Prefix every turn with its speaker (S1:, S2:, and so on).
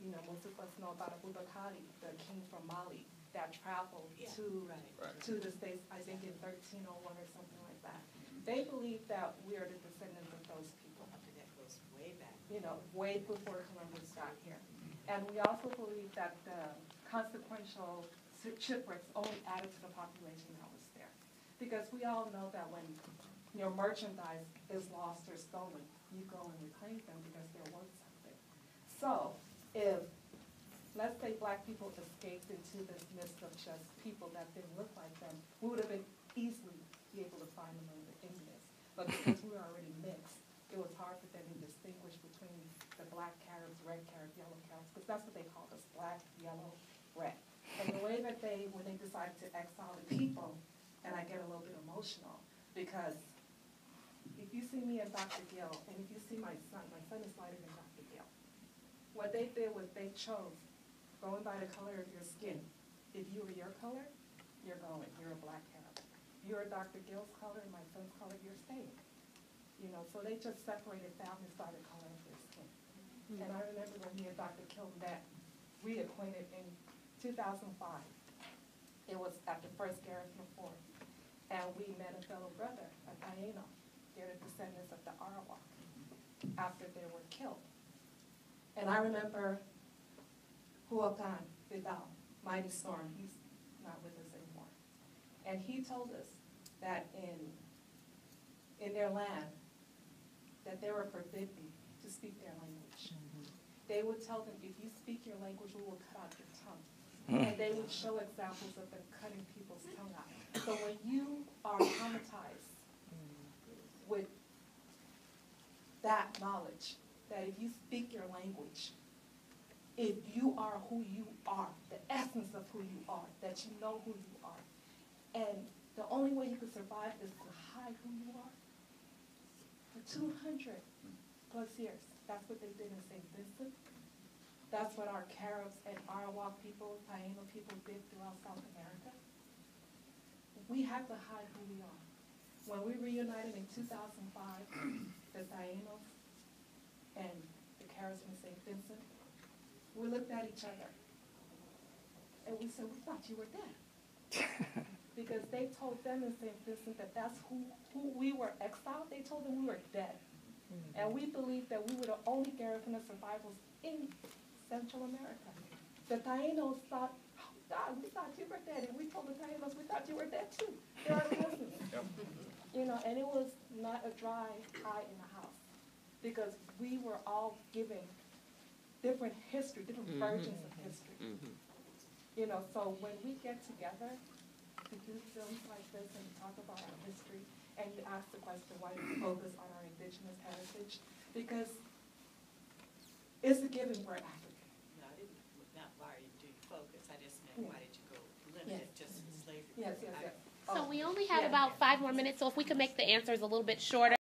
S1: You know, most of us know about Abubakar, the king from Mali, that traveled to the States, I think in 1301 or something like that. They believe that we are the descendants of those people.
S2: That goes way back.
S1: You know, way before Columbus got here. And we also believe that the consequential shipwrecks only added to the population that was there. Because we all know that when your merchandise is lost or stolen, you go and reclaim them because they're worth something. So if, let's say, black people escaped into this mist of just people that didn't look like them, we would have been easily be able to find them among the Indians. But because we were already mixed, it was hard for them to distinguish between the black Caribs, red Caribs, yellow Caribs, because that's what they called us, black, yellow, red. And the way that when they decided to exile the people, and I get a little bit emotional, because if you see me and Dr. Gill, and if you see my son is lighter than Dr. Gill. What they did was they chose, going by the color of your skin, if you were your color, you're going, you're a black Carib. You're Dr. Gill's color and my son's color, you're staying. You know, so they just separated families by the color of their skin. And I remember when me and Dr. Gill met, reacquainted in 2005. It was at the first Garrison Fort. And we met a fellow brother, a Taino. They're the descendants of the Arawak after they were killed. And I remember Huacan Vidal, Mighty Storm, he's not with us anymore. And he told us that in their land, that they were forbidden to speak their language. They would tell them, if you speak your language, we will cut out your tongue. And they would show examples of them cutting people's tongue out. So when you are traumatized with that knowledge, that if you speak your language, if you are who you are, the essence of who you are, that you know who you are, and the only way you can survive is to hide who you are. For 200 plus years, that's what they did in St. Vincent. That's what our Caribs and Arawak people, Taino people did throughout South America. We have to hide who we are. When we reunited in 2005, the Tainos and the Caribs in St. Vincent, we looked at each other and we said, we thought you were dead. Because they told them in St. Vincent that that's who we were exiled. They told them we were dead. And we believed that we were the only Garifuna survivors in Central America. The Tainos thought, oh God, we thought you were dead. And we told the Tainos we thought you were dead too. They're our listeners. You know, and it was not a dry eye in the house. Because we were all given different history, different versions of history. You know, so when we get together to do films like this and talk about our history, and you ask the question, why do we focus on our indigenous heritage? Because it's a given we're African.
S2: No, I didn't, not why do you focus, I just meant why did you go limit it just to slavery?
S1: Yes.
S3: So we only have about 5 more minutes, so if we could make the answers a little bit shorter.